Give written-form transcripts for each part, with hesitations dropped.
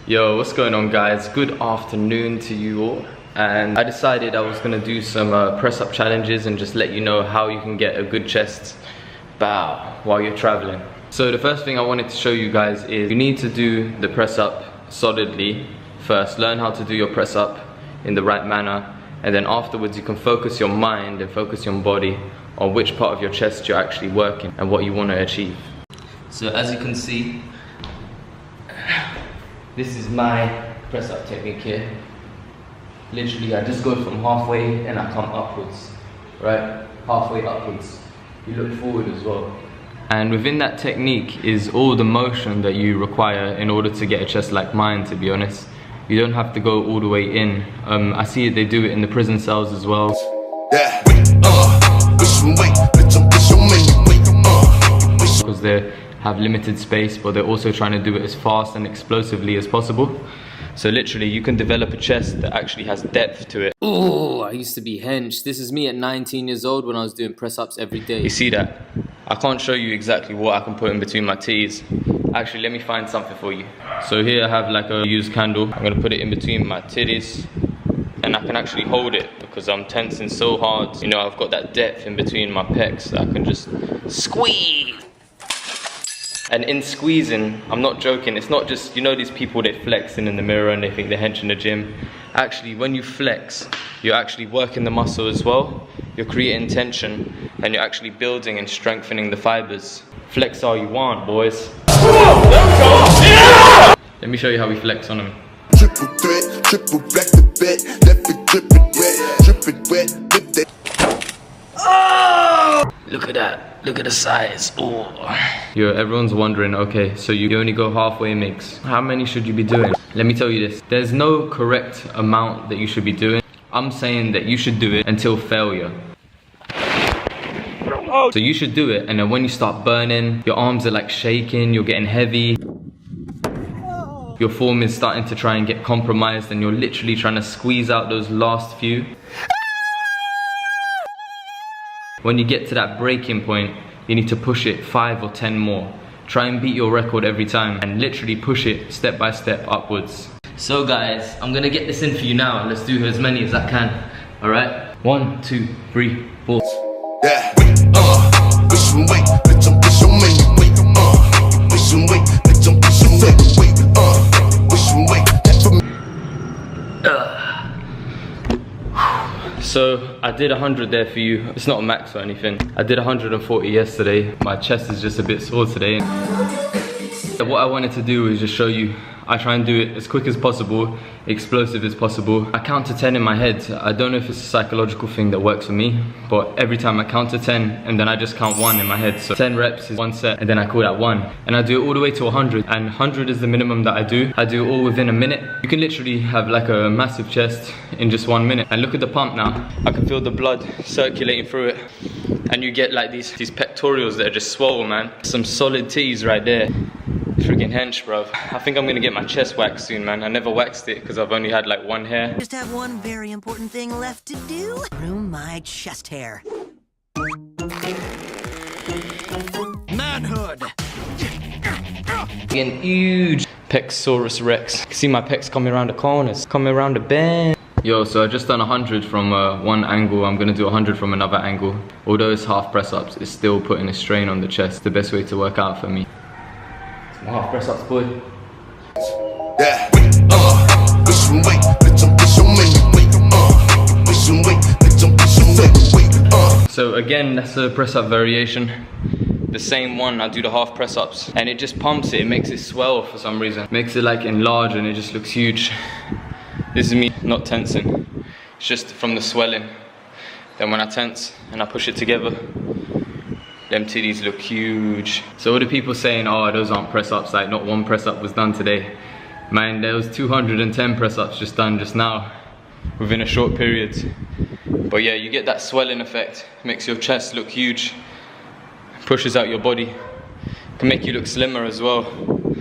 Yo, what's going on guys? Good afternoon to you all. And I decided I was gonna do some press up challenges and just let you know how you can get a good chest bow while you're traveling. So the first thing I wanted to show you guys is you need to do the press up solidly first. Learn how to do your press up in the right manner, and then afterwards you can focus your mind and focus your body on which part of your chest you're actually working and what you want to achieve. So as you can see, this is my press up technique here. Literally I just go from halfway and I come upwards, right? Halfway upwards. You look forward as well. And within that technique is all the motion that you require in order to get a chest like mine, to be honest. You don't have to go all the way in. I see they do it in the prison cells as well. Because they have limited space, but they're also trying to do it as fast and explosively as possible. So literally you can develop a chest that actually has depth to it. Oh, I used to be hench. This is me at 19 years old when I was doing press ups every day. You see that? I can't show you exactly what I can put in between my titties. Actually, let me find something for you. So here I have like a used candle. I'm gonna put it in between my titties, and I can actually hold it because I'm tensing so hard. You know, I've got that depth in between my pecs that I can just squeeze. And in squeezing, I'm not joking, it's not just, you know these people, they flexing in the mirror and they think they're hench in the gym. Actually, when you flex, you're actually working the muscle as well. You're creating tension and you're actually building and strengthening the fibers. Flex all you want, boys. Let me show you how we flex on them. Triple threat, triple back to back, left it dripping wet, with that. Oh! Look at that, look at the size. Oh. Yo, everyone's wondering, okay, so you only go halfway mix. How many should you be doing? Let me tell you this, there's no correct amount that you should be doing. I'm saying that you should do it until failure. So you should do it, and then when you start burning, your arms are like shaking, you're getting heavy. Your form is starting to try and get compromised and you're literally trying to squeeze out those last few. When you get to that breaking point, you need to push it 5 or 10 more. Try and beat your record every time and literally push it step by step upwards. So guys, I'm gonna get this in for you now. Let's do as many as I can. Alright? 1, 2, 3, 4. Yeah, push and wait, let them push on me. Push and wait, let them push and wait. Push and wait, that's for me. So I did 100 there for you. It's not a max or anything. I did 140 yesterday. My chest is just a bit sore today. What I wanted to do is just show you, I try and do it as quick as possible, explosive as possible. I count to 10 in my head. I don't know if it's a psychological thing that works for me, but every time I count to 10 and then I just count 1 in my head. So 10 reps is 1 set and then I call that 1. And I do it all the way to 100, and 100 is the minimum that I do. I do it all within a minute. You can literally have like a massive chest in just 1 minute. And look at the pump now. I can feel the blood circulating through it. And you get like these pectorials that are just swollen, man. Some solid titties right there. Freaking hench, bro. I think I'm gonna get my chest waxed soon, man. I never waxed it because I've only had like 1 hair. Just have one very important thing left to do. Groom my chest hair. Manhood. Getting huge. Pectoralis rex. You can see my pecs coming around the corners, coming around the bend. Yo, so I just done 100 from one angle. I'm gonna do 100 from another angle. Although it's half press ups, it's still putting a strain on the chest. The best way to work out for me. Half press ups, boy. Yeah, push and wait, let them push on me. Push and wait, let them push on me. So again, that's a press up variation. The same one, I do the half press ups, and it just pumps it. It makes it swell for some reason. Makes it like enlarge, and it just looks huge. This is me not tensing. It's just from the swelling. Then when I tense and I push it together, them titties look huge. So all the people saying, oh, those aren't press ups, like not 1 press up was done today. Man, there was 210 press ups just done just now, within a short period. But yeah, you get that swelling effect. Makes your chest look huge. Pushes out your body. Can make you look slimmer as well.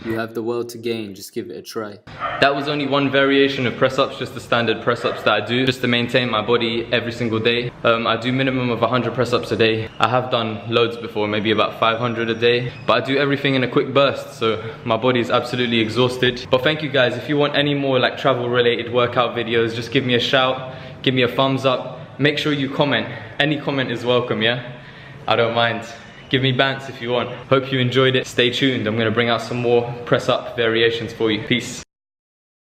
You have the world to gain, just give it a try. That was only one variation of press ups, just the standard press ups that I do, just to maintain my body every single day. I do minimum of 100 press ups a day. I have done loads before, maybe about 500 a day, but I do everything in a quick burst, so my body is absolutely exhausted. But thank you guys. If you want any more like travel related workout videos, just give me a shout, give me a thumbs up. Make sure you comment. Any comment is welcome, yeah? I don't mind. Give me bants if you want. Hope you enjoyed it. Stay tuned. I'm gonna bring out some more press up variations for you. Peace.